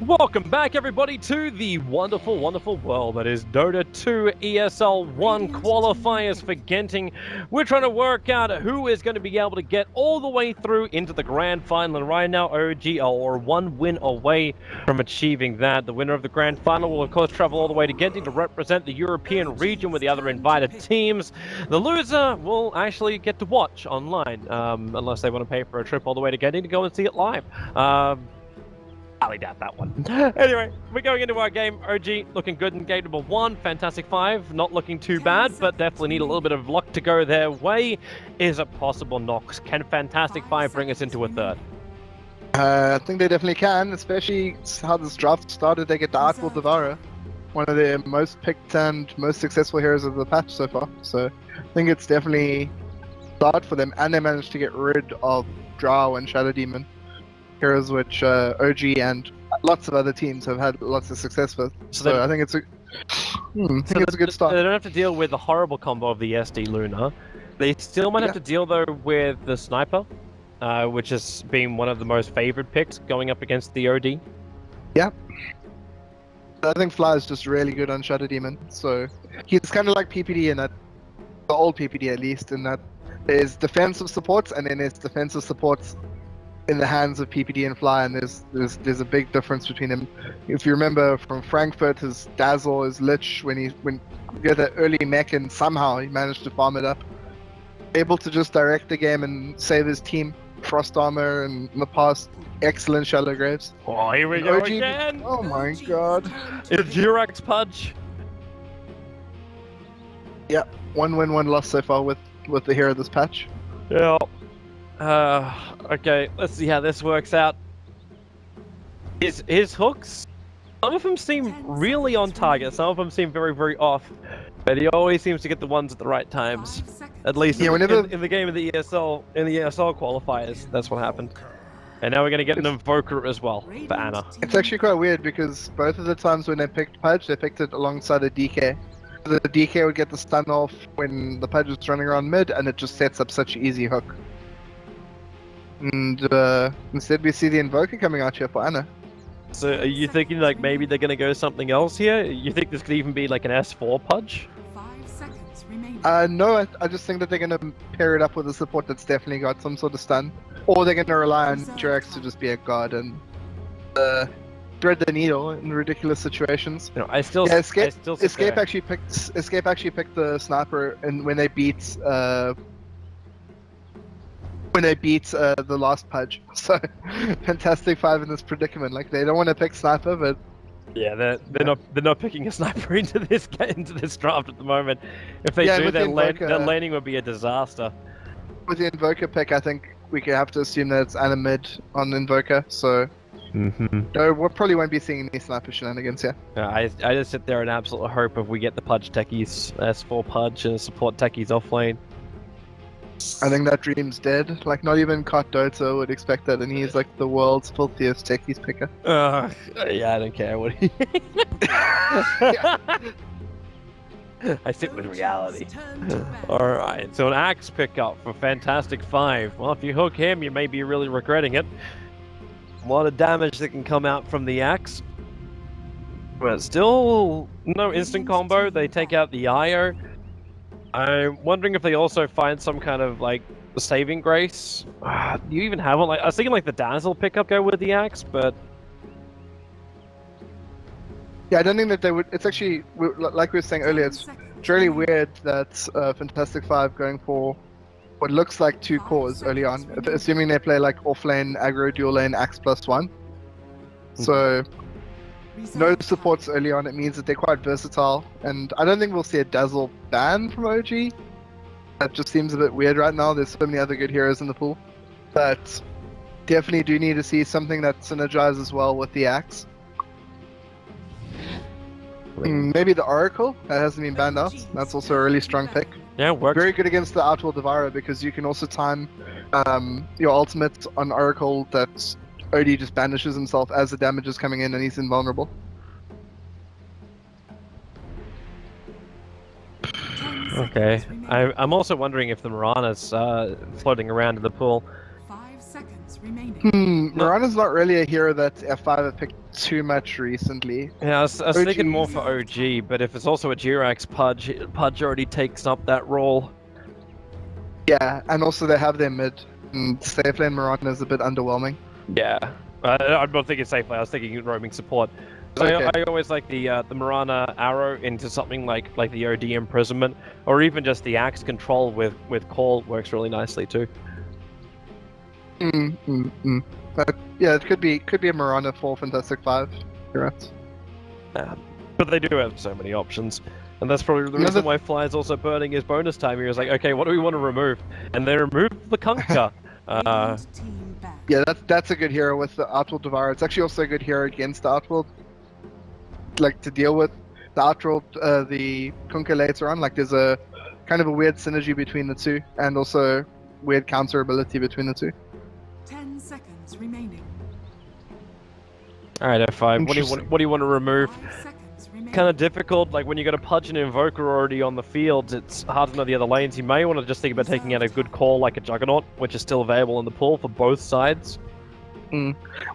Welcome back, everybody, to the wonderful, wonderful world that is Dota 2 ESL One qualifiers for Genting. We're trying to work out who is going to be able to get all the way through into the grand final, and right now OG are one win away from achieving that. The winner of the grand final will, of course, travel all the way to Genting to represent the European region with the other invited teams. The loser will actually get to watch online, unless they want to pay for a trip all the way to Genting to go and see it live. Highly doubt that one. Anyway, we're going into our game. OG looking good in game number 1. Fantastic.Five not looking too bad, but definitely need a little bit of luck to go their way. Is it possible, Nox? Can Fantastic.Five bring us into a third? I think they definitely can, especially how this draft started. They get the Unveil Devourer, one of the most picked and most successful heroes of the patch so far. So I think it's definitely start for them, and they managed to get rid of Drow and Shadow Demon. Heroes which OG and lots of other teams have had lots of success with. So I think it's a good start. They don't have to deal with the horrible combo of the SD Luna. They still might have to deal though with the Sniper, which has been one of the most favored picks going up against the OD. Yeah. I think Fly is just really good on Shadow Demon. So he's kind of like PPD in that, the old PPD at least, in that there's defensive supports and then there's defensive supports in the hands of PPD and Fly, and there's a big difference between them. If you remember from Frankfurt, his Dazzle, his Lich, when you get that early mech and somehow he managed to farm it up, able to just direct the game and save his team. Frost Armor and in the past, excellent Shallow Graves. Oh, here we go OG, again! Oh my god. It's Durex Pudge. Yeah, 1 win, 1 loss so far with the hero this patch. Yeah. Okay, let's see how this works out. His hooks, some of them seem really on target, some of them seem very, very off, but he always seems to get the ones at the right times. At least in the game of the ESL, in the ESL qualifiers, that's what happened. And now we're going to get an Invoker as well for Ana. It's actually quite weird because both of the times when they picked Pudge, they picked it alongside a DK. The DK would get the stun off when the Pudge was running around mid, and it just sets up such an easy hook. And instead we see the Invoker coming out here for Ana. So are you thinking like maybe they're going to go something else here? You think this could even be like an S4 Pudge? 5 seconds remaining. No, I just think that they're going to pair it up with a support that's definitely got some sort of stun. Or they're going to rely on Durex to just be a god and thread the needle in ridiculous situations. You know, Escape actually picked the Sniper, and when they beat the last Pudge. So Fantastic.Five in this predicament. Like, they don't want to pick Sniper, but yeah, they're not picking a Sniper into this draft at the moment. If they do, their laning would be a disaster. With the Invoker pick, I think we could have to assume that it's Ana mid on Invoker. So no, we probably won't be seeing any Sniper shenanigans here. I just sit there in absolute hope if we get the Pudge techies, S4 Pudge, and support techies off lane. I think that dream's dead. Like, not even Cot Dota would expect that, and he's like the world's filthiest techies picker. Yeah, I don't care what he... I sit with reality. Alright, so an Axe pickup for Fantastic.Five. Well, if you hook him, you may be really regretting it. A lot of damage that can come out from the Axe. But still, no instant combo. They take out the IO. I'm wondering if they also find some kind of, like, saving grace. Do you even have one? Like, I was thinking, like, the Dazzle pickup go with the Axe, but... Yeah, I don't think that they would... It's actually, like we were saying earlier, it's really weird that Fantastic.Five going for what looks like 2 cores early on, assuming they play, like, off-lane, aggro, dual lane, Axe +1. So... no supports early on, it means that they're quite versatile, and I don't think we'll see a Dazzle ban from OG. That just seems a bit weird right now. There's so many other good heroes in the pool. But definitely do need to see something that synergizes well with the Axe. Maybe the Oracle, that hasn't been banned out. That's also a really strong pick. Yeah, it works. Very good against the Unveil Devourer because you can also time your ultimate on Oracle that OD just banishes himself as the damage is coming in and he's invulnerable. Okay. I'm also wondering if the Mirana's floating around in the pool. 5 seconds remaining. Mirana's not really a hero that F5 have picked too much recently. Yeah, I was OG. thinking more for OG, but if it's also a Jirax Pudge already takes up that role. Yeah, and also they have their mid. And safe lane Mirana is a bit underwhelming. Yeah, I'm not thinking safely. I was thinking roaming support. Okay. I always like the Mirana arrow into something like the OD imprisonment, or even just the axe control with call works really nicely too. But yeah, it could be a Mirana for Fantastic.Five. You're right. But they do have so many options. And that's probably the reason why Fly is also burning his bonus time here. Is like, okay, what do we want to remove? And they removed the Kunkka. Yeah, that's a good hero with the Outworld Devourer. It's actually also a good hero against the Outworld. Like, to deal with the Outworld, the Kunkka later on. Like, there's a kind of a weird synergy between the two, and also weird counter ability between the two. 10 seconds remaining. Alright, F5, what do you want to remove? 5 seconds remaining. Kind of difficult, like when you got a Pudge and Invoker already on the field, it's hard to know the other lanes. You may want to just think about taking out a good call like a Juggernaut, which is still available in the pool for both sides.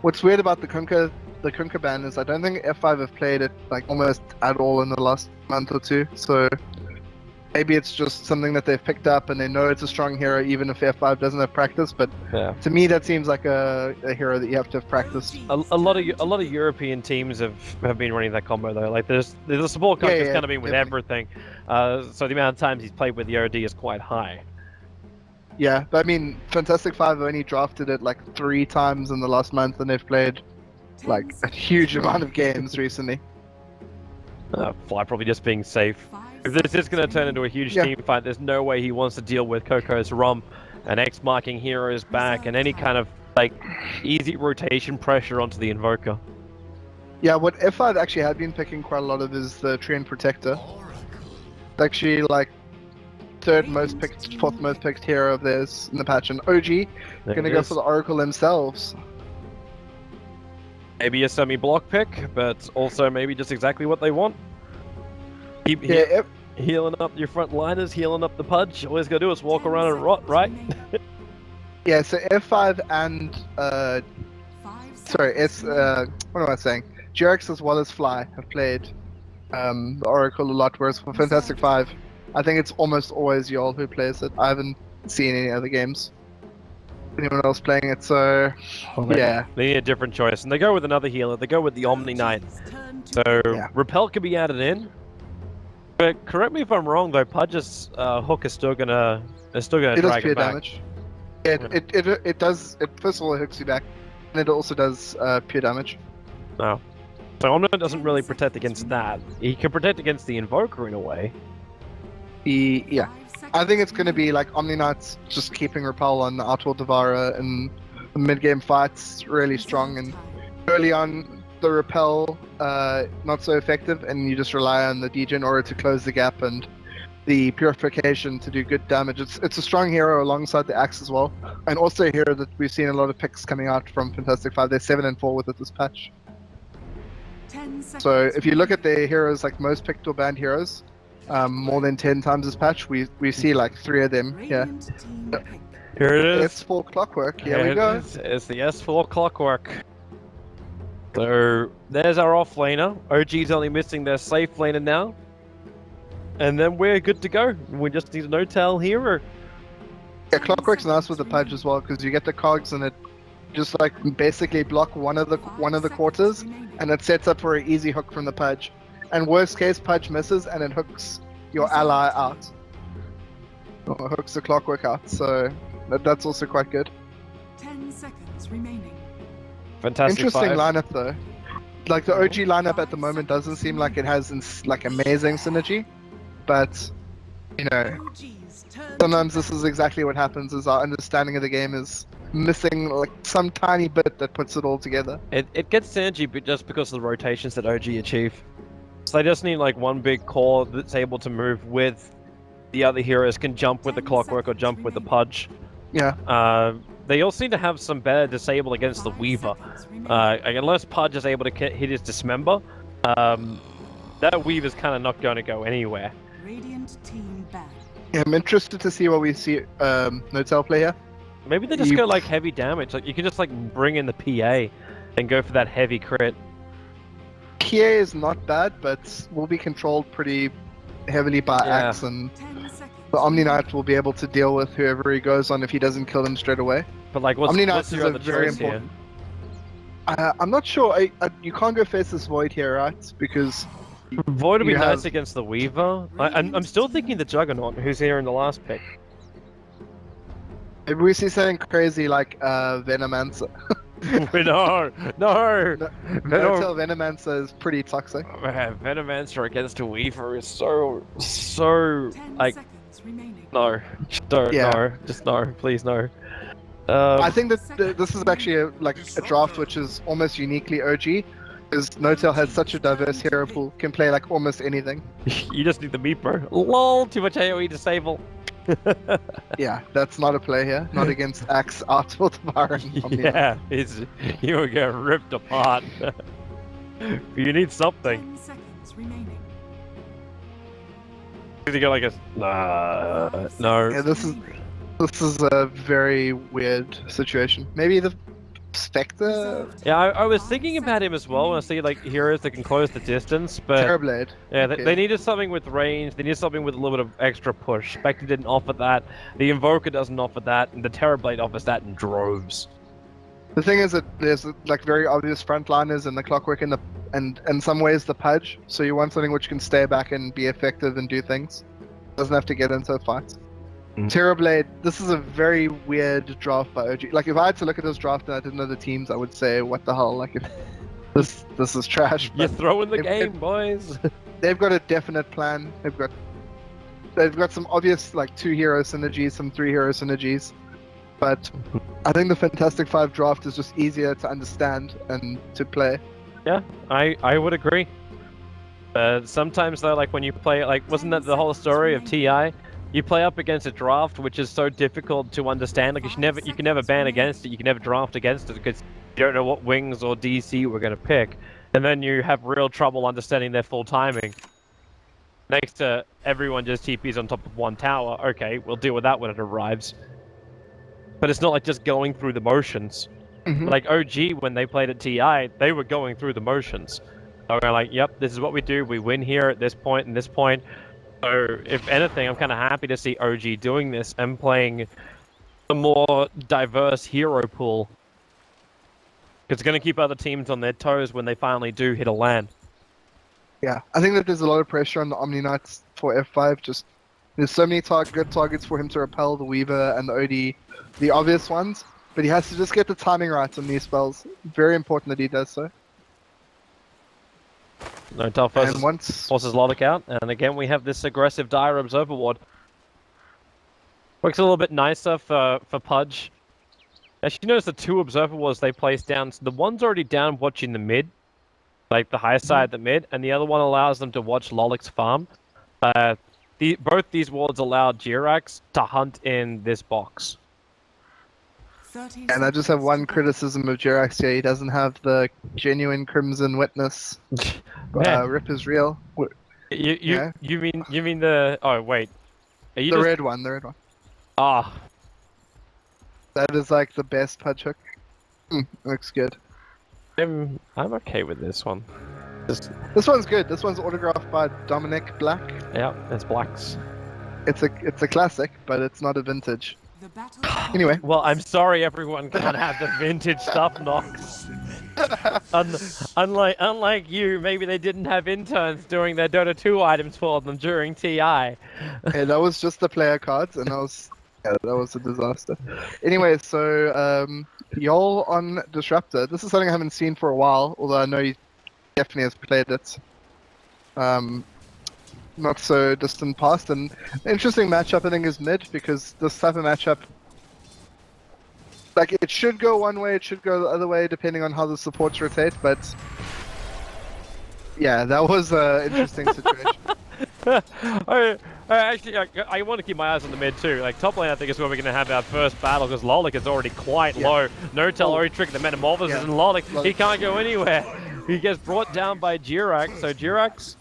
What's weird about the Kunkka ban is I don't think F5 have played it like almost at all in the last month or two, so maybe it's just something that they've picked up and they know it's a strong hero even if F5 doesn't have practice, but Yeah. to me that seems like a hero that you have to have practiced. A lot of European teams have been running that combo though. Like the support Kunkka's yeah, kind of been with definitely. everything. So the amount of times he's played with the OD is quite high. Yeah, but I mean, Fantastic.Five only drafted it like 3 times in the last month, and they've played like a huge amount of games recently. Fly probably just being safe. If this is going to turn into a huge team fight, there's no way he wants to deal with Coco's Rum and X marking heroes back and any kind of like easy rotation pressure onto the Invoker. Yeah, what F5 actually had been picking quite a lot of is the Treant Protector. It's actually like 3rd most picked, 4th most picked hero of theirs in the patch, and OG gonna go for the Oracle themselves. Maybe a semi-block pick, but also maybe just exactly what they want. Keep healing up your front liners, healing up the Pudge. All he's gotta do is walk around and rot, right? Yeah, so F5 and what am I saying? Jirax as well as Fly have played the Oracle a lot, whereas for Fantastic.Five, I think it's almost always Yol who plays it. I haven't seen any other games. Anyone else playing it, so yeah. They need a different choice, and they go with another healer. They go with the Omni Knight. So Repel could be added in. But correct me if I'm wrong though, Pudge's hook is still gonna drag him back. Damage. It does. First of all, it hooks you back, and it also does pure damage. No. So Omni doesn't really protect against that. He can protect against the Invoker in a way. Yeah. I think it's going to be like Omni Knight's just keeping Repel on the Outworld Devourer and the mid-game fights really strong, and early on the Repel not so effective, and you just rely on the Degen Aura to close the gap and the Purification to do good damage. It's a strong hero alongside the Axe as well, and also a hero that we've seen a lot of picks coming out from Fantastic.Five. They're 7 and 4 with it this patch. So if you look at their heroes, like most picked or banned heroes, more than 10 times this patch, we see like 3 of them. Yeah. Here it is. S4 Clockwork. Here we go. It's the S4 Clockwork. So there's our off laner. OG's only missing their safe laner now. And then we're good to go. We just need a no-tail hero. Yeah, Clockwork's nice with the Pudge as well, because you get the cogs and it just like basically block one of the quarters, and it sets up for an easy hook from the Pudge. And worst case, Pudge misses and it hooks your ally out. Or hooks the Clockwork out, so that's also quite good. 10 seconds remaining. Fantastic. Interesting lineup though. Like the OG lineup at the moment doesn't seem like it has like amazing synergy, but you know, sometimes this is exactly what happens, is our understanding of the game is missing like some tiny bit that puts it all together. It gets synergy but just because of the rotations that OG achieve. So they just need like one big core that's able to move with the other heroes, can jump with the Clockwork or jump with the Pudge. Yeah. They all seem to have some better disable against the Weaver. Unless Pudge is able to hit his Dismember, that Weaver's kind of not going to go anywhere. Radiant team back. Yeah, I'm interested to see what we see no-tail play here. Maybe they just go like heavy damage. Like you can just like bring in the PA and go for that heavy crit. PA is not bad, but will be controlled pretty heavily by Yeah. Axe, and 10 seconds. the Omni Knight will be able to deal with whoever he goes on if he doesn't kill him straight away. But like, what's Omni Knight what's is your a other very choice here? important. I'm not sure. You can't go face this Void here, right? Because Void would be you nice have- against the Weaver. I'm still thinking the Juggernaut, who's here in the last pick. maybe we see something crazy like Venomancer. No. No-tail Venomancer is pretty toxic. Man, Venomancer against a Weaver is so 10 like seconds remaining. no, just no, please no. I think that this is actually a draft which is almost uniquely OG, because No-tail has such a diverse hero pool, can play like almost anything. You just need the Meeper. Lol, too much AoE disable. Yeah, that's not a play here. Not against Axe Artful devouring. Omni Knight. Yeah, you will get ripped apart. You need something. 10 seconds remaining. You go like a no. Yeah, this is a very weird situation. Maybe the Spectre, Yeah, I was thinking about him as well. I see like heroes that can close the distance, but Terrorblade. yeah, Okay. they needed something with range. They needed something with a little bit of extra push. Spectre didn't offer that. The Invoker doesn't offer that, and the Terrorblade offers that in droves. The thing is that there's like very obvious frontliners and the Clockwork and in some ways the Pudge. So you want something which can stay back and be effective and do things. Doesn't have to get into a fight. Terrorblade, this is a very weird draft by OG. Like if I had to look at this draft and I didn't know the teams, I would say, what the hell? Like if this is trash. You're But throwing the if- game, boys. they've got a definite plan. They've got some obvious like 2 hero synergies, some 3 hero synergies. But I think the Fantastic.Five draft is just easier to understand and to play. Yeah, I would agree. Sometimes though, like when you play, like wasn't that the whole story of TI? You play up against a draft which is so difficult to understand. Like you can never ban against it. You can never draft against it because you don't know what wings or DC we're gonna pick, and then you have real trouble understanding their full timing. Next to everyone just TPs on top of one tower. Okay, we'll deal with that when it arrives. But it's not like just going through the motions. Mhm. Like OG, when they played at TI, they were going through the motions. They were like, yep, this is what we do. We win here at this point and this point. So, if anything, I'm kind of happy to see OG doing this and playing a more diverse hero pool. It's going to keep other teams on their toes when they finally do hit a LAN. Yeah, I think that there's a lot of pressure on the Omni Knights for F5. Just there's so many good targets for him to repel the Weaver and the OD, the obvious ones. But he has to just get the timing right on these spells. Very important that he does so. No tough And once forces Logic out, and again we have this aggressive Dire Observer Ward. Works a little bit nicer for Pudge. Actually, notice the 2 Observer Wards they place down. So the one's already down watching the mid, like the high side of the mid, and the other one allows them to watch Lolic's farm. Both these wards allow Jirax to hunt in this box. 30 and I just have seconds one to go. criticism of Jirax here. He doesn't have the genuine Crimson Witness. Man, Rip is real. Yeah. you mean the wait, are you The just red one, the red one. ah? That is like the best Pudge hook. Looks good. I'm okay with this one. Just, This one's good. This one's autographed by Dominic Black. yeah, it's blacks. It's a classic, but it's not a vintage. The battle Anyway, Well, I'm sorry everyone can't have the vintage stuff, Nox. Unlike you, maybe they didn't have interns doing their Dota 2 items for them during TI. yeah, that was just the player cards, and that was a disaster. Anyway, so y'all on Disruptor. This is something I haven't seen for a while, although I know he definitely has played it. Not so distant past, and the interesting matchup I think is mid, because this type of matchup, like it should go one way, it should go the other way, depending on how the supports rotate. But yeah, that was an interesting situation. I want to keep my eyes on the mid too. Like top lane, I think is where we're going to have our first battle because Lolik is already quite low. No-tail already triggered the metamorphosis, and Lolik, he can't go anywhere. He gets brought down by Jirax. So Jirax,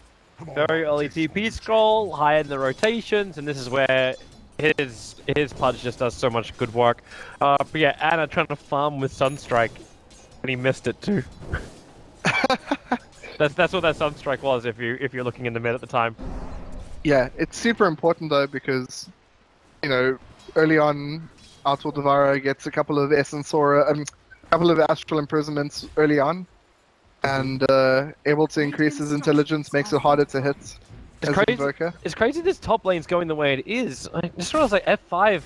very early TP scroll, high in the rotations, and this is where his pudge just does so much good work. But yeah, Anna trying to farm with Sunstrike, and he missed it too. That's what that Sunstrike was. If you're looking in the mid at the time. Yeah, it's super important though because, you know, early on, Artur Devara gets a couple of Essence or a couple of Astral Imprisonments early on, and able to increase his intelligence makes it harder to hit. It's as crazy. Invoker. It's crazy this top lane's going the way it is. I just realized like F5,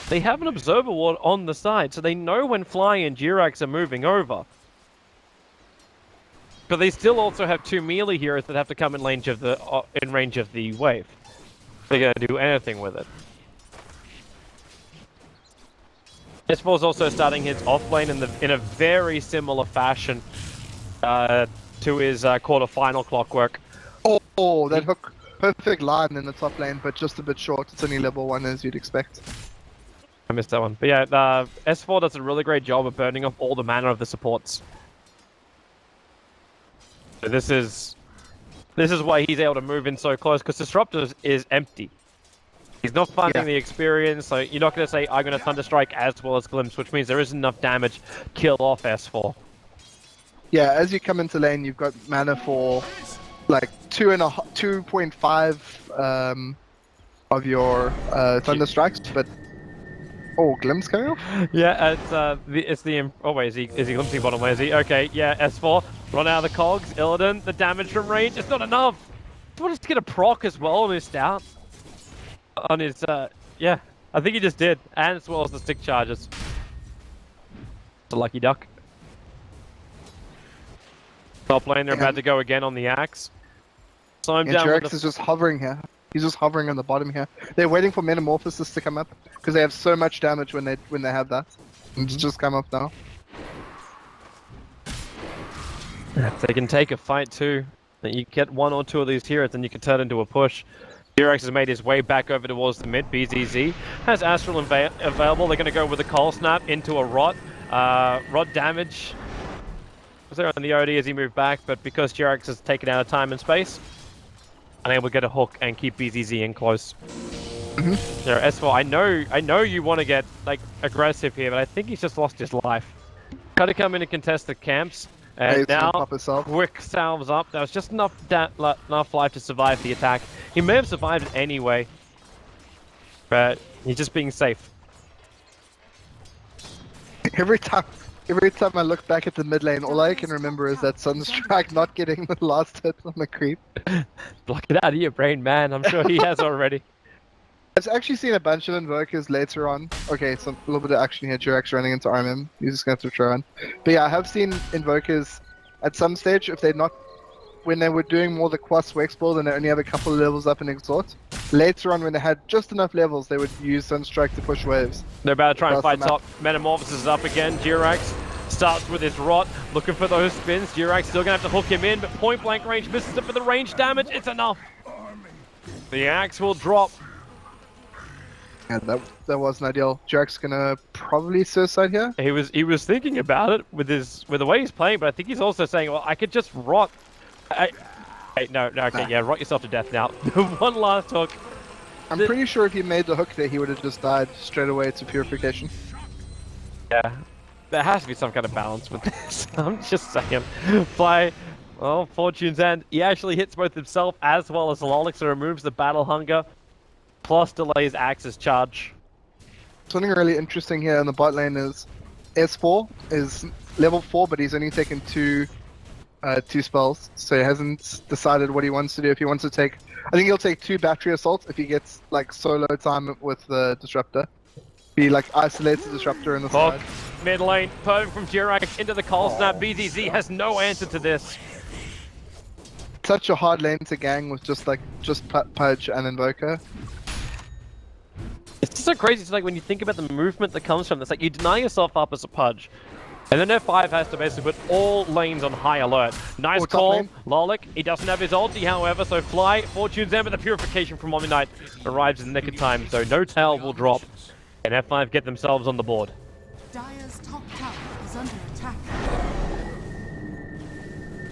they have an observer ward on the side, so they know when Fly and Jirax are moving over. But they still also have two melee heroes that have to come in range of the wave. They're gonna do anything with it. S4's also starting his offlane in a very similar fashion to his quarter-final clockwork. Oh, that hook, perfect line in the top lane, but just a bit short. It's only level 1 as you'd expect. I missed that one. But yeah, S4 does a really great job of burning off all the mana of the supports. So this is why he's able to move in so close, because Disruptor is empty. He's not finding the experience, so you're not going to say, I'm going to Thunderstrike as well as Glimpse, which means there isn't enough damage to kill off S4. Yeah, as you come into lane, you've got mana for like 2.5 of your Thunderstrikes, but Glimpse coming off? Yeah, it's the oh wait, is he glimpsing bottom lane? Is he? Okay, yeah, S4 run out of the cogs. Illidan, the damage from range, it's not enough. He wanted to get a proc as well on his stout. On his yeah, I think he just did, and as well as the stick charges. It's a lucky duck. Top lane, they're about to go again on the axe. So I'm down. Jirax is just hovering here. He's just hovering on the bottom here. They're waiting for Metamorphosis to come up because they have so much damage when they have that. And it's just come up now. If they can take a fight too, then you get one or two of these heroes, then you can turn into a push. Jirax has made his way back over towards the mid. BZZ has Astral available. They're going to go with a Cold Snap into a Rot. Rot damage was there on the OD as he moved back, but because Jirax has taken out of time and space, unable to get a hook and keep BZZ in close. You know, S4, I know you want to get like aggressive here, but I think he's just lost his life. Got to come in and contest the camps, and now quick salves up. There was just enough life to survive the attack. He may have survived it anyway, but he's just being safe. Every time I look back at the mid lane, all I can remember is that Sunstrike not getting the last hit on the creep. Block it out of your brain, man. I'm sure he has already. I've actually seen a bunch of Invokers later on. Okay, so a little bit of action here. Jirax running into RMM. He's just going to throw on. But yeah, I have seen Invokers at some stage, if they're not, when they were doing more the Quas Wex build and they only have a couple of levels up in Exhort, later on when they had just enough levels, they would use Sunstrike to push waves. They're about to try and fight top. Metamorphosis is up again. Jirax starts with his Rot, looking for those spins. Jirax still going to have to hook him in, but point blank range misses it for the range damage. It's enough. The axe will drop. Yeah, that wasn't ideal. Jirax gonna probably suicide here. He was thinking about it with the way he's playing, but I think he's also saying, well, I could just Rot. No, okay, yeah, rot yourself to death now. One last hook. I'm pretty sure if he made the hook there, he would have just died straight away to Purification. Yeah, there has to be some kind of balance with this. I'm just saying. Fly, well, Fortune's End. He actually hits both himself as well as Lolix, so removes the Battle Hunger, plus delays Axe's charge. Something really interesting here in the bot lane is S4 is level 4, but he's only taken two spells, so he hasn't decided what he wants to do. If he wants to take, I think he'll take 2 battery assaults if he gets like solo time with the disruptor. He like isolates the disruptor in the side. Mid lane, perfect from Jirax into the Cold Snap. BZZ has no answer to this. Such a hard lane to gang with just Pudge and Invoker. It's just so crazy. It's like when you think about the movement that comes from this, like you deny yourself up as a Pudge. And then F5 has to basically put all lanes on high alert. Nice call, Lolic. He doesn't have his ulti, however, so Fly, Fortune's End, but the Purification from Omni Knight arrives in the nick of time, so no tail will drop. And F5 get themselves on the board. Dire's top tower is under attack.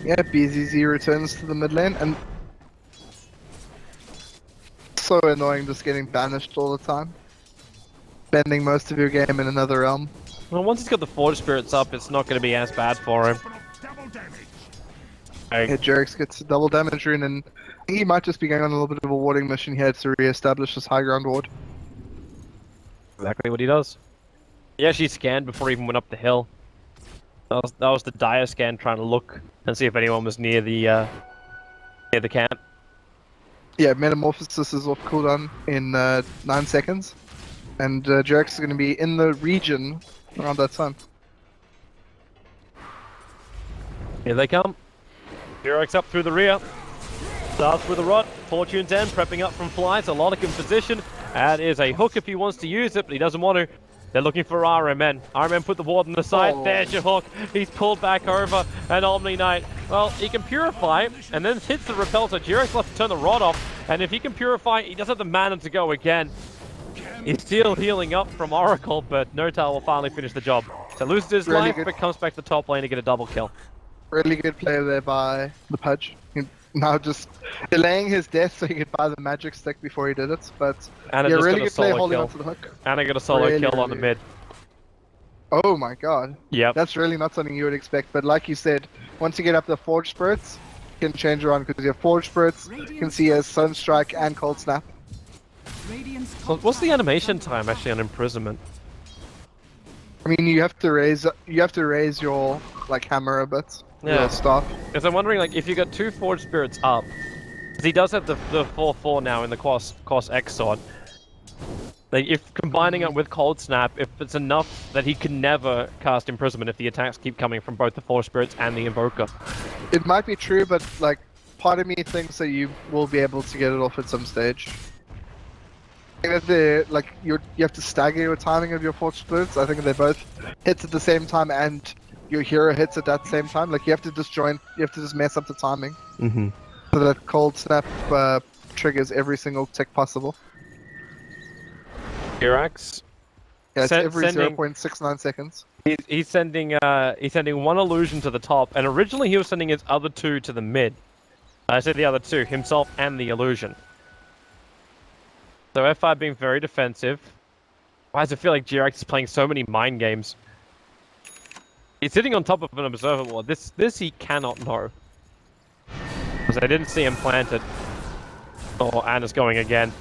Yeah, BZZ returns to the mid lane, and so annoying just getting banished all the time. spending most of your game in another realm. Well, once he's got the Forge Spirits up, it's not going to be as bad for him. Yeah, Jerix gets a double damage rune, and I think he might just be going on a little bit of a warding mission here to re-establish his high ground ward. Exactly what he does. He actually scanned before he even went up the hill. That was the dire scan, trying to look and see if anyone was near the camp. Yeah, Metamorphosis is off cooldown in 9 seconds, and Jerix is going to be in the region around that time. Here they come. Jirix up through the rear. Starts with a rod. Fortune's End prepping up from flies. A lot in position. That is a hook if he wants to use it, but he doesn't want to. They're looking for RMN. RMN put the ward on the side. Oh. There's your hook. He's pulled back over. And Omni Knight, well, he can purify and then hits the repel. So Jirix left to turn the rod off. And if he can purify, he does have the mana to go again. He's still healing up from Oracle, but Notal will finally finish the job. So loses his Really life, good. but comes back to the top lane to get a double kill. Really good player there by the Pudge. Now just delaying his death so he could buy the magic stick before he did it, but Anna yeah, just really got a good player solo holding kill. onto the hook. Anna got a solo Really, kill on the really mid. Oh my god. Yep. That's really not something you would expect, but like you said, once you get up the Forge Spirits, you can change around because you have Forge Spirits, you can see as Sunstrike and Cold Snap. Radiant's So top what's the tower animation is under time actually on imprisonment? I mean, you have to raise your like hammer a bit, Yeah. your staff. Because I'm wondering, like, if you got 2 Forge Spirits up, because he does have the 4/4 now in the Quas X sword. Like, if combining it with Cold Snap, if it's enough that he can never cast Imprisonment if the attacks keep coming from both the Forge Spirits and the Invoker. It might be true, but like part of me thinks that you will be able to get it off at some stage. I think that you have to stagger your timing of your Forge Spirits. I think they both hits at the same time and your hero hits at that same time. Like you have to just mess up the timing Mm-hmm. so that Cold Snap triggers every single tick possible. Jirax, Yeah, it's every sending- 0.69 seconds. he's sending one illusion to the top, and originally he was sending his other 2 to the mid. I said the other 2, himself and the illusion. So F5 being very defensive. Why does it feel like Jirax is playing so many mind games? He's sitting on top of an observer ward. This he cannot know. Because I didn't see him planted. Oh, Anna's going again.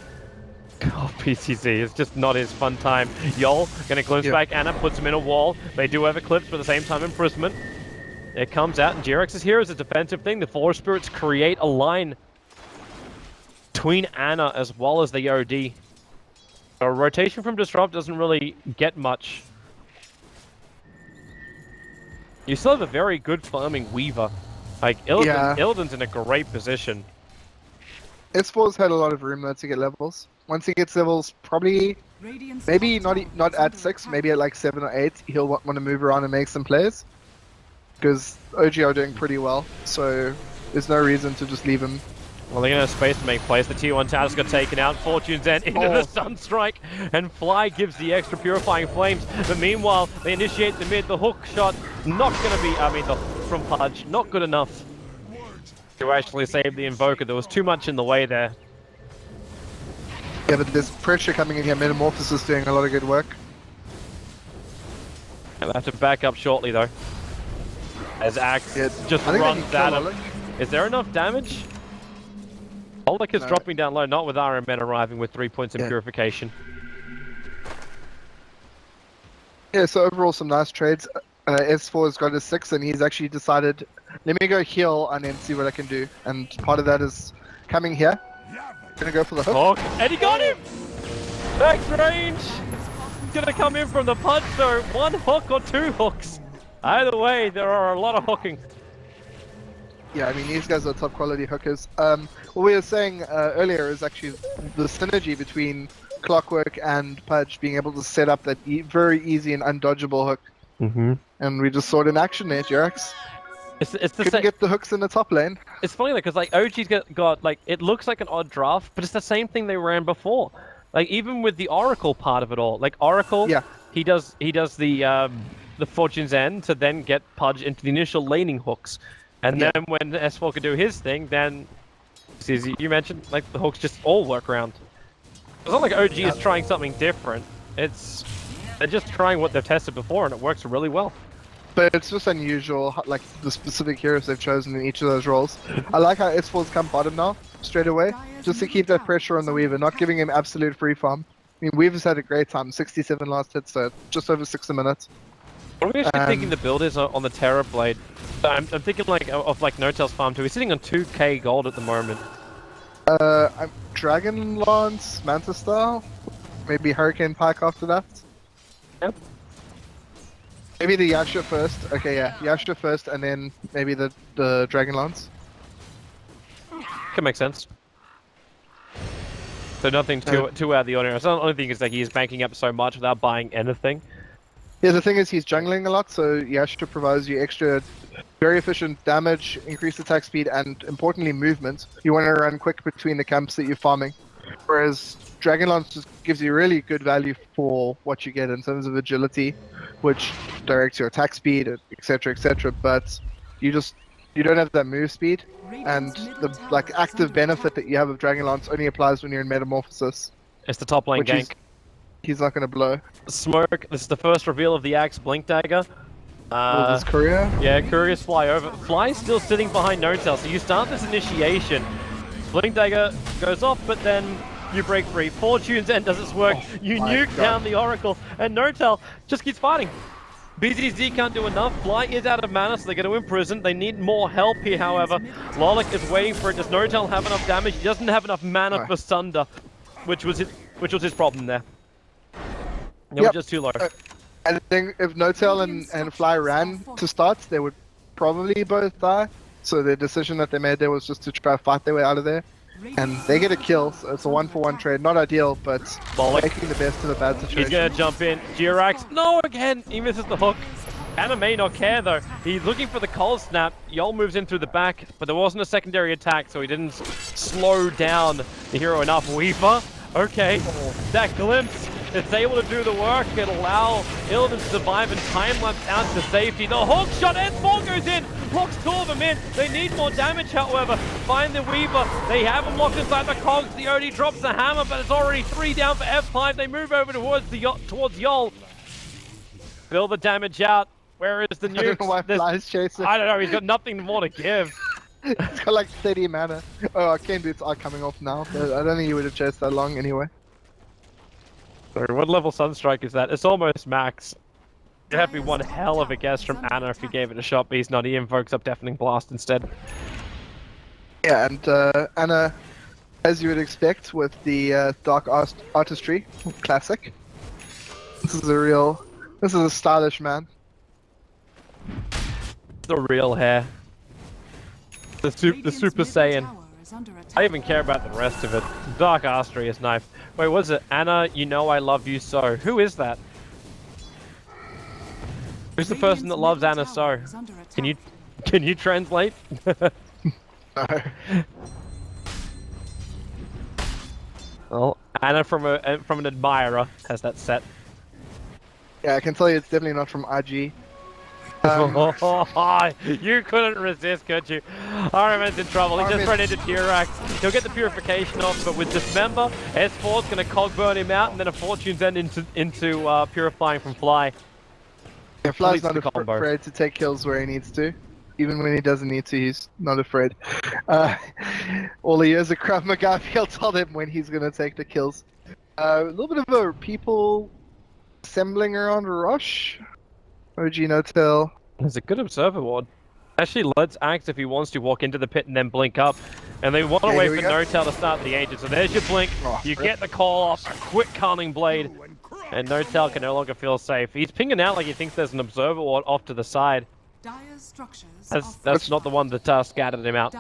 Oh, PCZ, it's just not his fun time. Yol gonna glimpse Yeah. back Anna, puts him in a wall. They do have Eclipse, but at the same time imprisonment. It comes out, and Jirax is here as a defensive thing. The Forge Spirits create a line between Anna as well as the OD. A rotation from Disrupt doesn't really get much. You still have a very good farming Weaver. Like, Illidan's in a great position. S4's had a lot of room though to get levels. Once he gets levels, probably Radiant's maybe top not tower not is at under 6, attack. maybe at like 7 or 8, he'll want to move around and make some plays. Because OG are doing pretty well, so there's no reason to just leave him. Well, they're gonna have space to make plays. The T1 Towers got taken out. Fortune's End into the Sunstrike, and Fly gives the extra purifying flames. But meanwhile, they initiate the mid. The hook shot not gonna be. I mean, the from Pudge not good enough to actually save the Invoker. There was too much in the way there. Yeah, but there's pressure coming in here. Metamorphosis is doing a lot of good work. They'll have to back up shortly though, as Axe Yeah, just I think they runs can at kill him. Oleg. Is there enough damage? Oleg is No. dropping down low, not with RMN arriving with 3 points in Yeah. purification. Yeah, so overall some nice trades. S4 has got a 6 and he's actually decided, let me go heal and then see what I can do. And part of that is coming here. Gonna go for the hook. Hook, and he got him! Max range! He's gonna come in from the punch though. 1 hook or 2 hooks. Either way, there are a lot of hooking. Yeah, I mean, these guys are top quality hookers. What we were saying earlier is actually the synergy between Clockwork and Pudge being able to set up that very easy and undodgeable hook. Mm-hmm. And we just saw it in action there, Jirax. It's the Couldn't same. get the hooks in the top lane. It's funny though, because like OG's got like it looks like an odd draft, but it's the same thing they ran before. Like even with the Oracle part of it all, like Oracle, Yeah. he does the Fortune's End to then get Pudge into the initial laning hooks, and Yeah. then when S4 could do his thing, then as you mentioned, like the hooks just all work around. It's not like OG is trying something different. They're just trying what they've tested before, and it works really well. But it's just unusual, like the specific heroes they've chosen in each of those roles. I like how S4's come bottom now, straight away, just to keep that pressure on the Weaver, not giving him absolute free farm. I mean, Weaver's had a great time, 67 last hit, so just over 60 minutes. What are we actually thinking the build is on the Terror Blade? I'm thinking like of like No-Tail's farm too. He's sitting on 2k gold at the moment. I'm Dragon Lance, Manta style, maybe Hurricane Pike after that. Yep. Maybe the Yasha first. Okay, yeah, Yasha first, and then maybe the Dragon Lance. Can make sense. So nothing too out of the ordinary. So the only thing is that he's banking up so much without buying anything. Yeah, the thing is he's jungling a lot, so Yasha provides you extra, very efficient damage, increased attack speed, and importantly movement. You want to run quick between the camps that you're farming. Whereas Dragonlance just gives you really good value for what you get in terms of agility, which directs your attack speed, etc., but you don't have that move speed, and the like active benefit that you have of Dragonlance only applies when you're in Metamorphosis. It's the top lane gank. He's not going to blow. Smoke. This is the first reveal of the Axe Blink Dagger. This courier? Yeah, couriers fly over. Fly's still sitting behind No-Tail, so you start this initiation. Blink Dagger goes off, but then you break free. Fortune's End does its work. You nuke down the Oracle, and No-Tail just keeps fighting. BZZ can't do enough. Fly is out of mana, so they're going to imprison. They need more help here, however. Lolik is waiting for it. Does No-Tail have enough damage? He doesn't have enough mana for Sunder, which was his problem there. They were just too low. I think if No-Tail and Fly ran to start, they would probably both die. So the decision that they made there was just to try to fight their way out of there. And they get a kill, so it's a 1-for-1 trade. Not ideal, but making the best of a bad situation. He's gonna jump in. Jirax, no, again, he misses the hook. Anna may not care though. He's looking for the cold snap. Yol moves in through the back, but there wasn't a secondary attack, so he didn't slow down the hero enough. Weaver, okay, that glimpse. It's able to do the work and allow Illidan to survive and time-lapse out to safety. The hook shot, S4 goes in, locks two of them in. They need more damage, however. Find the Weaver. They have him locked inside the cogs. The OD drops the hammer, but it's already 3 down for F5. They move over towards Yol. Build the damage out. Where is the nuke? I don't know why Fly's chasing. I don't know, he's got nothing more to give. He's got like 30 mana. Oh, Arcane Boots are coming off now, but I don't think he would have chased that long anyway. Sorry, what level Sunstrike is that? It's almost max. It'd have to be one hell of a guess from Anna if he gave it a shot, but he's not. He invokes up Deafening Blast instead. Yeah, and Anna, as you would expect with the Dark Artistry, classic. This is a stylish man. The real hair. The Super Saiyan. I don't even care about the rest of it. Dark Artistry knife. Wait, what's it? Anna, you know I love you so. Who is that? Who's the person that loves Anna so? Can you translate? No. Well, Anna from an admirer has that set. Yeah, I can tell you it's definitely not from IG. You couldn't resist, could you? Armin's in trouble. He just ran into Tirax. He'll get the purification off, but with Dismember, S4's going to cog burn him out, and then a Fortune's End into purifying from Fly. Yeah, Fly's not afraid to take kills where he needs to. Even when he doesn't need to, he's not afraid. All the years of Krav Maga, he'll tell them when he's going to take the kills. A little bit of a people assembling around Rush. OG No-Tail. There's a good observer ward. Actually lets Axe if he wants to walk into the pit and then blink up. And they want to wait for No-Tail to start the agent. So there's your blink. You get the call off. A quick Calming Blade. And No-Tail can no longer feel safe. He's pinging out like he thinks there's an observer ward off to the side. That's not the one that scattered him out.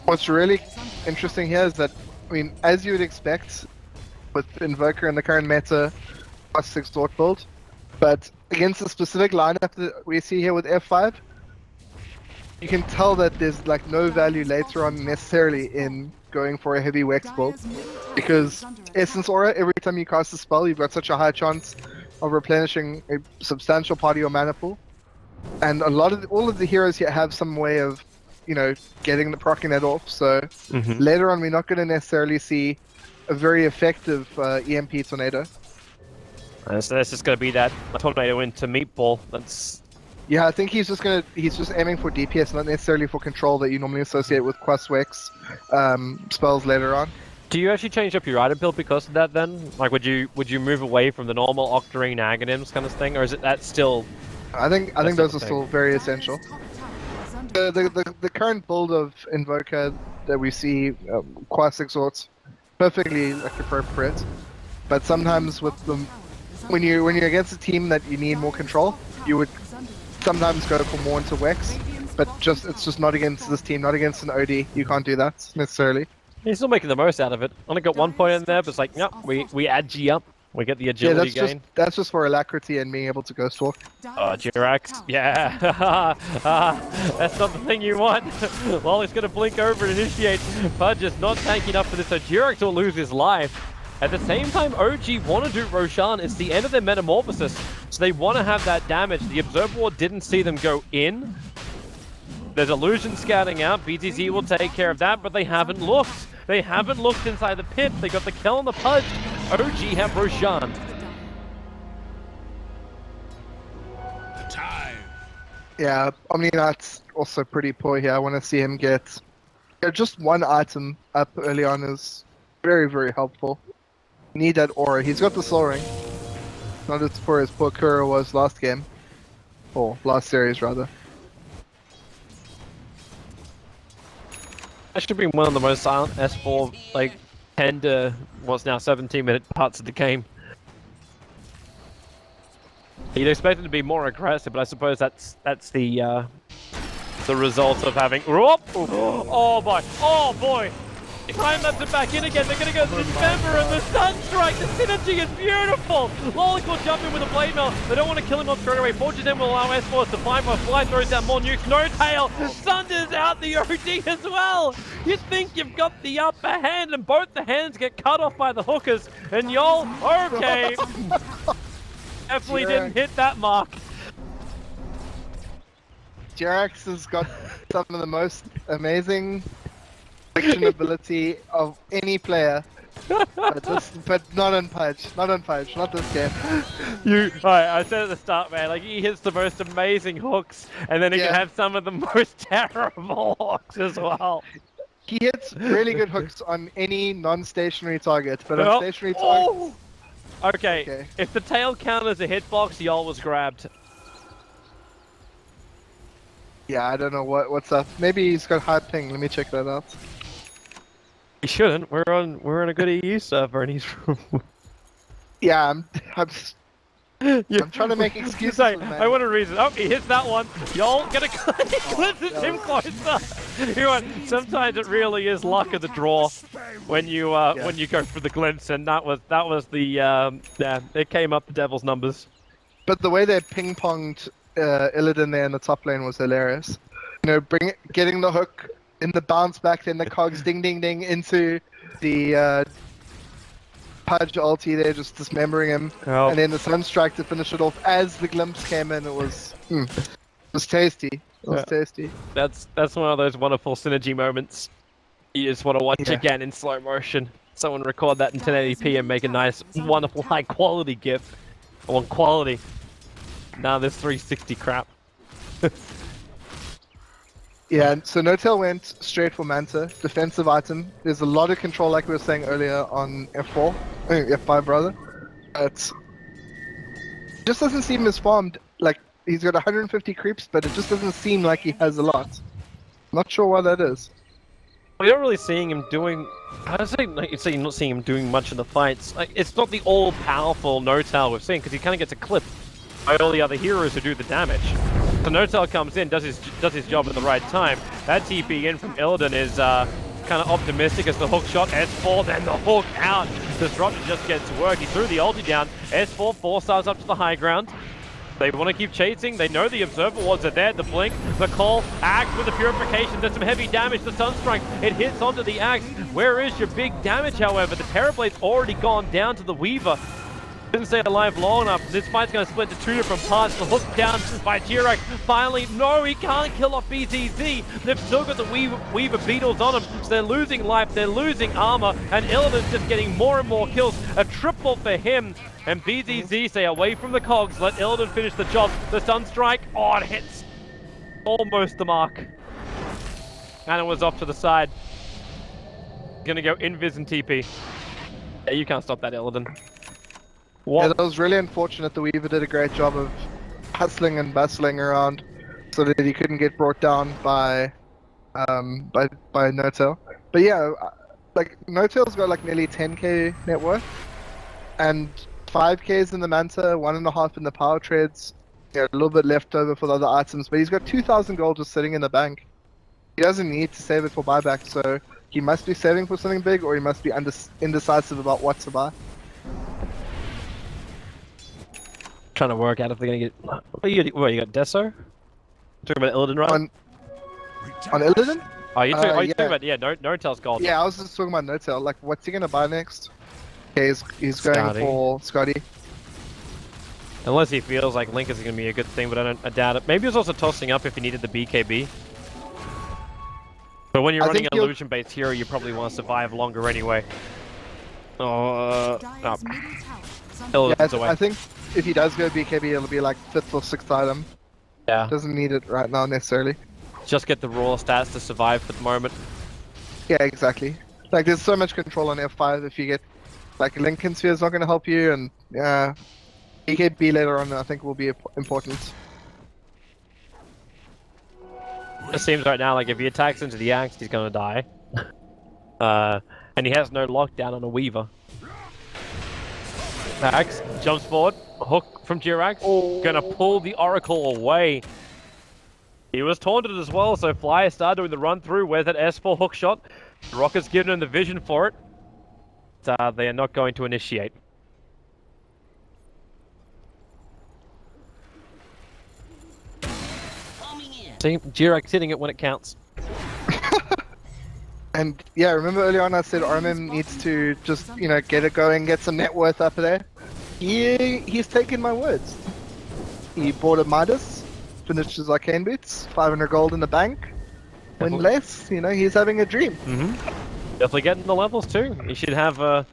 What's really interesting here is that, I mean, as you would expect with Invoker in the current meta, +6 Extort build, but against the specific lineup that we see here with F5, you can tell that there's like no value later on necessarily in going for a heavy Wex build, because Essence Aura, every time you cast a spell, you've got such a high chance of replenishing a substantial part of your mana pool, and all of the heroes here have some way of, you know, proccing that off. So later on, we're not going to necessarily see a very effective EMP tornado. So that's just going to be that tornado into meatball. That's Yeah, I think he's just aiming for DPS, not necessarily for control that you normally associate with Quaswex spells later on. Do you actually change up your item build because of that then? Like, would you move away from the normal Octarine Aghanims kind of thing, or is it that still? I think those are still very essential. Dire's top tower is under The current build of Invoker that we see, Quas Exhorts, perfectly like appropriate. But sometimes with them, when you're against a team that you need more control, you would sometimes go for more into Wex. But it's just not against this team, not against an OD. You can't do that necessarily. He's still making the most out of it. Only got 1 point in there, but it's like, yep, we add G up. We get the agility gain. That's just for alacrity and being able to ghost walk. Oh, Jirax. Yeah. That's not the thing you want. Wally's going to blink over and initiate. Pudge is not tanking up for this, so Jirax will lose his life. At the same time, OG want to do Roshan. It's the end of their metamorphosis, so they want to have that damage. The Observer Ward didn't see them go in. There's Illusion scouting out. BTZ will take care of that, but they haven't looked. They haven't looked inside the pit. They got the kill on the Pudge. OG have Roshan. Yeah, Omninight's also pretty poor here. I want to see him get just one item up early on is very, very helpful. Need that aura. He's got the Soul Ring. Not as poor as poor Kuro was last game. Or last series, rather. That should be one of the most silent S4, like, 10 to what's now 17-minute parts of the game. You'd expect him to be more aggressive, but I suppose that's the result of having. Oh boy! Oh boy! Time left it back in again. They're gonna go to the Dismember and the Sunstrike. The synergy is beautiful. Lolik will jump in with a blade mail. They don't want to kill him off straight away. Fortune then will allow S4 to survive. Fly throws down more nukes. No tail. Sunders out the OD as well. You think you've got the upper hand, and both the hands get cut off by the hookers. And y'all, okay. Definitely didn't hit that mark. Jirax has got some of the most amazing ability of any player, but not on Pudge, not this game. Alright, I said at the start, man, like he hits the most amazing hooks, and then he can have some of the most terrible hooks as well. He hits really good hooks on any non-stationary target, but on stationary targets. Okay, if the tail counters a hitbox, y'all was grabbed. Yeah, I don't know what's up. Maybe he's got high ping. Let me check that out. He shouldn't. We're on a good EU server, and he's. Yeah, I'm trying to make excuses. I want a reason. Oh, he hits that one. Y'all get a glimpses him closer. You know, sometimes it really is luck of the draw when you go for the glimpse, and that was the it came up the devil's numbers. But the way they ping ponged Illidan there in the top lane was hilarious. You know, getting the hook in the bounce back, then the cogs ding ding ding into the Pudge ulti there, just dismembering him, and then the Sunstrike to finish it off as the glimpse came in. It was tasty. It was tasty. That's one of those wonderful synergy moments. You just want to watch again in slow motion. Someone record that in 1080p and make a nice, wonderful, high quality GIF. I want quality. Nah, this 360 crap. Yeah, so No Tail went straight for Manta, defensive item. There's a lot of control, like we were saying earlier on F4, F5 rather. It just doesn't seem as farmed. Like, he's got 150 creeps, but it just doesn't seem like he has a lot. Not sure why that is. We're not really seeing him doing. I don't say you're not seeing him doing much in the fights. Like, it's not the all-powerful No Tail we've seen, because he kind of gets a clip by all the other heroes who do the damage. So No Tail comes in, does his job at the right time. That TP in from Illidan is kind of optimistic as the hook shot. S4, then the hook out. Disruptor just gets to work. He threw the ulti down. S4 4-stars up to the high ground. They want to keep chasing. They know the Observer Wards are there. The blink, the call, Axe with the purification. There's some heavy damage. The Sunstrike, it hits onto the Axe. Where is your big damage, however? The Terrorblade's already gone down to the Weaver. Didn't stay alive long enough. This fight's going to split into two different parts. The hook down by Jirak. Finally, no, he can't kill off BZZ. They've still got the Weaver Beetles on him. So they're losing life, they're losing armor, and Illidan's just getting more and more kills. A triple for him. And BZZ stay away from the cogs. Let Illidan finish the job. The Sunstrike, oh, it hits almost the mark. And it was off to the side. Gonna go invis and TP. Yeah, you can't stop that, Illidan. Yeah, that was really unfortunate. The Weaver did a great job of hustling and bustling around so that he couldn't get brought down by No-Tail. But yeah, like No-Tail's got like nearly 10k net worth, and 5k's in the Manta, 1.5 in the Power Treads, a little bit left over for the other items, but he's got 2,000 gold just sitting in the bank. He doesn't need to save it for buyback, so he must be saving for something big, or he must be indecisive about what to buy. Trying to work out if they're gonna get. What you got Deso? Talking about Illidan, right? On Illidan? Oh, you talking yeah. about No-Tail's gold. Yeah, I was just talking about No-Tail. Like, what's he gonna buy next? Okay, he's going for Scotty. Unless he feels like Link is gonna be a good thing, but I doubt it. Maybe he was also tossing up if he needed the BKB. But when you're running an illusion-based hero, you probably want to survive longer anyway. Oh, Illidan's away. I think if he does go BKB, it'll be like 5th or 6th item. Yeah. Doesn't need it right now necessarily. Just get the raw stats to survive for the moment. Yeah, exactly. Like, there's so much control on F5 if you get, like, Lincoln Sphere is not going to help you, and BKB later on I think will be important. It seems right now like if he attacks into the axe, he's gonna die. And he has no lockdown on a Weaver. Axe jumps forward, hook from Jirax, gonna pull the Oracle away. He was taunted as well, so Flyer started doing the run through. Where's that S4 hook shot? The Rocket's given him the vision for it. They are not going to initiate. See, Jirax hitting it when it counts. And yeah, remember earlier on I said RMM needs to just, you know, get it going, get some net worth up there. He's taken my words. He bought a Midas, finished his Arcane Boots, 500 gold in the bank. Win less, you know, he's having a dream. Definitely getting the levels too. He should have a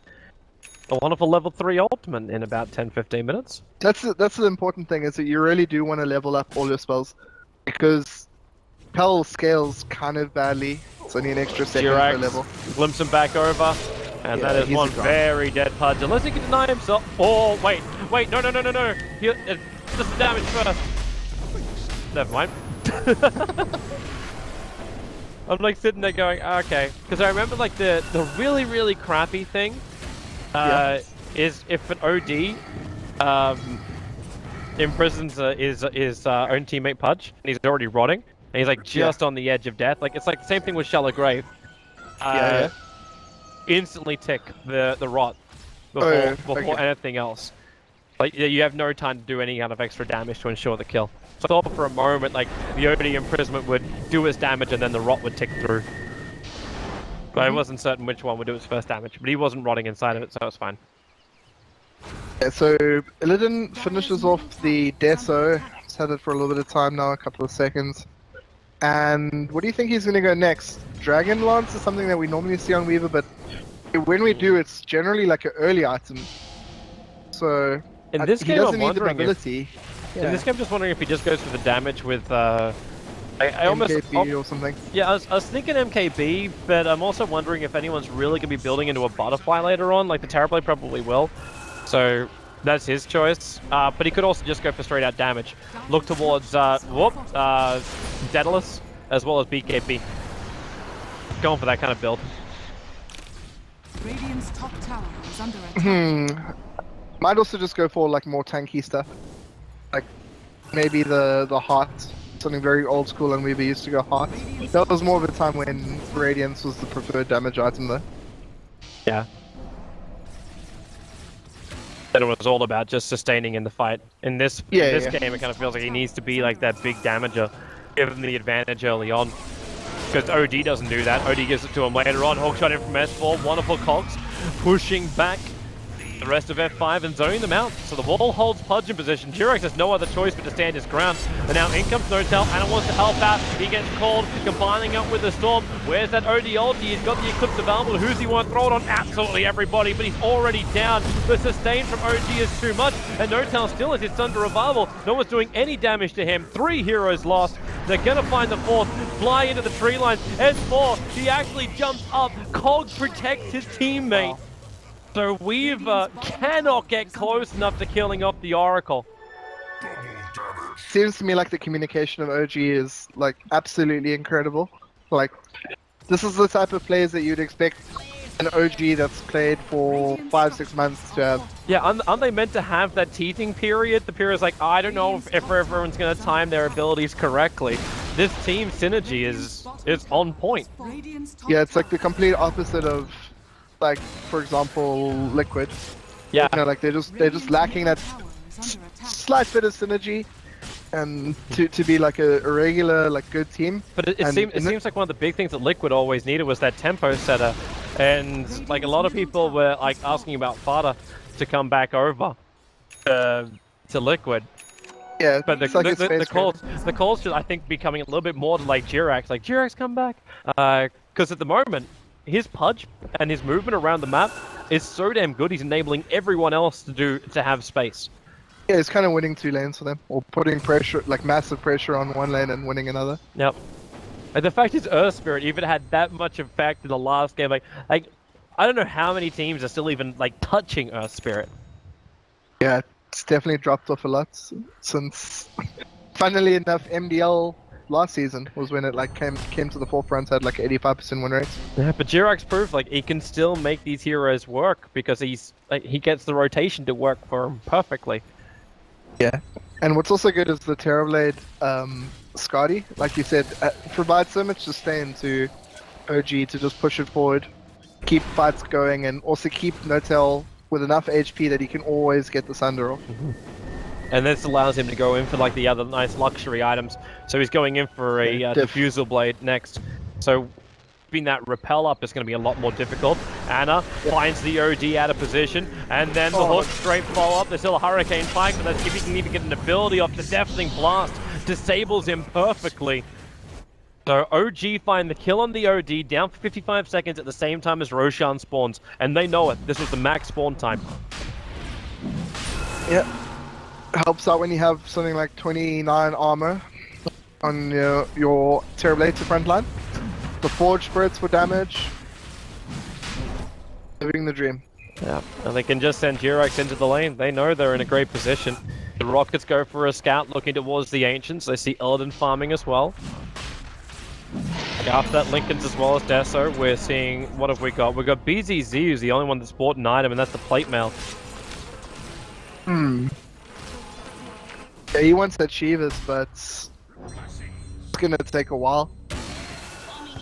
wonderful level 3 ultimate in about 10-15 minutes. That's the important thing, is that you really do want to level up all your spells, because Pell scales kind of badly. It's only an extra second per level. Glimpse him back over, and that is one very dead Pudge. Unless he can deny himself. Oh, wait, no. Just the damage first. Never mind. I'm like sitting there going, okay, because I remember like the really, really crappy thing is if an OD imprisons his own teammate Pudge, and he's already rotting, and he's like just on the edge of death. Like it's like the same thing with Shallow Grave. Instantly tick the rot before anything else. Like you have no time to do any kind of extra damage to ensure the kill. So I thought for a moment like the OD imprisonment would do its damage and then the rot would tick through. But I wasn't certain which one would do its first damage, but he wasn't rotting inside of it, so it was fine. Yeah, so Illidan finishes off the Deso. He's had it for a little bit of time now, a couple of seconds. And what do you think he's going to go next? Dragon Lance is something that we normally see on Weaver, but when we do, it's generally like an early item. So in this game, I'm wondering in this game, I'm just wondering if he just goes for the damage with I almost MKB or something. Yeah, I was thinking MKB, but I'm also wondering if anyone's really going to be building into a butterfly later on. Like the Terrorblade probably will. So that's his choice. But he could also just go for straight out damage. Look towards Daedalus as well as BKB. Going for that kind of build. Radiant's top tower is under attack. Might also just go for like more tanky stuff. Like maybe the heart. Something very old school, and we used to go heart. That was more of a time when Radiance was the preferred damage item though. Yeah. Then it was all about just sustaining in the fight. In this game, it kind of feels like he needs to be like that big damager, give him the advantage early on. Because OD doesn't do that. OD gives it to him later on. Hookshot in from S4, wonderful cogs, pushing back The rest of F5 and zoning them out, so the wall holds Pudge in position. Jirax has no other choice but to stand his ground. And now in comes Notel, Anna wants to help out. He gets called, combining up with the Storm. Where's that OD ulti? He's got the Eclipse available. Who's he want to throw it on? Absolutely everybody, but he's already down. The sustain from OG is too much, and Notel still has his under revival. No one's doing any damage to him. 3 heroes lost. They're gonna find the 4th, fly into the tree line. S4, he actually jumps up. Cog protects his teammate. So we've cannot get close enough to killing off the Oracle. Seems to me like the communication of OG is like absolutely incredible. Like, this is the type of players that you'd expect an OG that's played for 5-6 months to have. Yeah, aren't they meant to have that teething period? The period's like, I don't know if everyone's going to time their abilities correctly. This team synergy is on point. Yeah, it's like the complete opposite of, like, for example, Liquid. Yeah. You know, like they're just lacking that slight bit of synergy, and to be like a regular, like, good team. But it seems like one of the big things that Liquid always needed was that tempo setter, and like a lot of people were like asking about Fada to come back over to Liquid. Yeah, but the calls should, I think, be coming a little bit more to like Jirax. Like, Jirax, come back, because at the moment his Pudge and his movement around the map is so damn good. He's enabling everyone else to have space. Yeah, it's kind of winning 2 lanes for them, or putting pressure, like massive pressure on one lane and winning another. Yep. And the fact is, Earth Spirit even had that much effect in the last game. Like I don't know how many teams are still even like touching Earth Spirit. Yeah, it's definitely dropped off a lot since. Funnily enough, MDL last season was when it like came to the forefront, had like 85% win rates. Yeah, but Jirax proved like he can still make these heroes work because he gets the rotation to work for him perfectly. Yeah, and what's also good is the Terrorblade Scotty, like you said, provides so much sustain to OG to just push it forward, keep fights going, and also keep Notel with enough HP that he can always get the Sunder off. And this allows him to go in for like the other nice luxury items. So he's going in for a Diffusal Blade next. So keeping that repel up is going to be a lot more difficult. Anna finds the OD out of position, and then the hook straight follow up. There's still a Hurricane Pike, but that's if he can even get an ability off the Deafening Blast. Disables him perfectly. So OG find the kill on the OD, down for 55 seconds at the same time as Roshan spawns. And they know it. This was the max spawn time. Yeah. Helps out when you have something like 29 armor on your Terrorblade to front line. The Forge Spirits for damage. Living the dream. Yeah, and they can just send Jirax into the lane. They know they're in a great position. The Rockets go for a scout looking towards the Ancients. They see Illidan farming as well. After that, Lincoln's as well as Deso. We're seeing, what have we got? We've got BZZ, who's the only one that's bought an item, and that's the plate mail. Yeah, he wants that Shivas, but it's gonna take a while.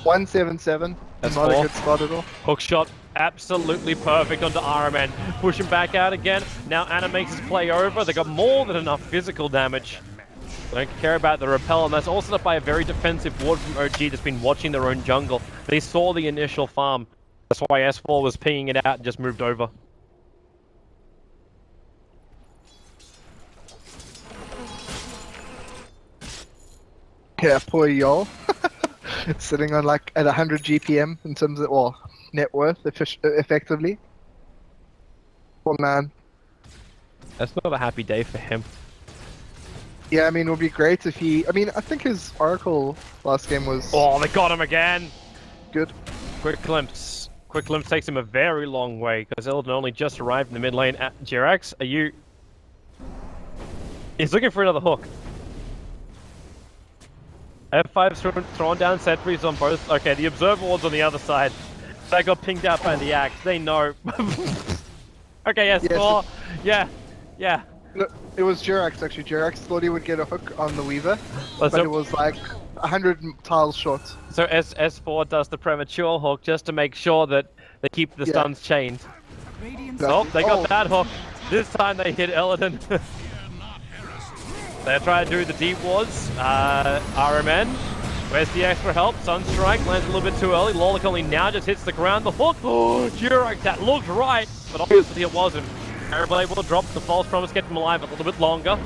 177. That's not 4. a good spot at all. Hook shot, absolutely perfect onto RMN. Push him back out again. Now Anna makes his play over. They got more than enough physical damage. They don't care about the repel, and that's also up by a very defensive ward from OG that's been watching their own jungle. They saw the initial farm. That's why S4 was pinging it out and just moved over. Yeah, poor y'all. Sitting on like at 100 GPM in terms of, well, net worth effectively. Poor man. That's not a happy day for him. Yeah, I mean, it would be great if he... I mean, I think his Oracle last game was... Oh, they got him again! Good. Quick glimpse. Quick glimpse takes him a very long way, because Illidan only just arrived in the mid lane. At Jirax, are you... He's looking for another hook. F5's thrown down sentries on both. Okay, the Observer Ward's on the other side. They got pinged out by the Axe. They know. Okay, yes, yes. Yeah. No, it was Jirax actually. Jirax thought he would get a hook on the Weaver, but it was like 100 tiles short. So S4 does the premature hook just to make sure that they keep the stuns chained. Oh, they got that hook. This time they hit Illidan. They're trying to do the deep wards. RMN. Where's the extra help? Sunstrike lands a little bit too early. Lolic only now just hits the ground. The hook. Oh, Jirax, that looked right, but obviously it wasn't. Aeroblade will drop the false promise, get him alive a little bit longer.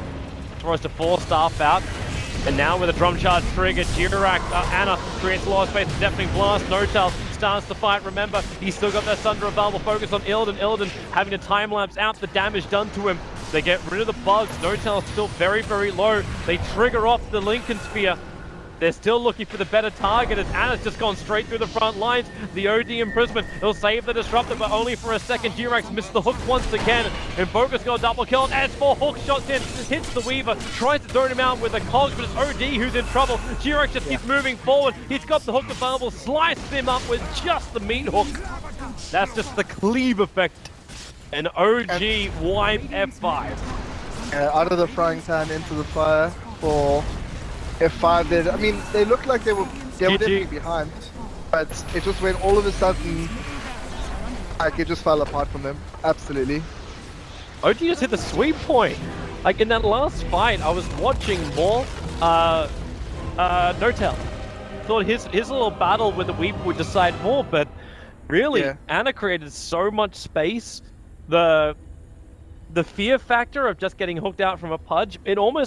Throws to 4 staff out. And now with a drum charge trigger, Jirak, Anna creates a lot of space, deafening blast. Notail starts to fight. Remember, he's still got that Sunder available. Focus on Illidan. Illidan having a time lapse out, the damage done to him. They get rid of the bugs. Notail is still very, very low. They trigger off the Lincoln Sphere. They're still looking for the better target as Anna's just gone straight through the front lines. The OD imprisonment, he'll save the Disruptor, but only for a second. Jirax missed the hook once again, and Focus got a double kill. And S4 hook shots in, hits the Weaver, tries to throw him out with a Cogs, but it's OD who's in trouble. Jirax just keeps moving forward. He's got the hook available, sliced him up with just the meat hook. That's just the cleave effect. An OG wipe F5. Out of the frying pan into the fire for F5 did. I mean, they looked like they were definitely behind, but it just went all of a sudden, like it just fell apart from them. Absolutely. OG just hit the sweep point. Like in that last fight, I was watching more Notail. Thought his little battle with the Weep would decide more, but really, Anna created so much space. The fear factor of just getting hooked out from a pudge, it almost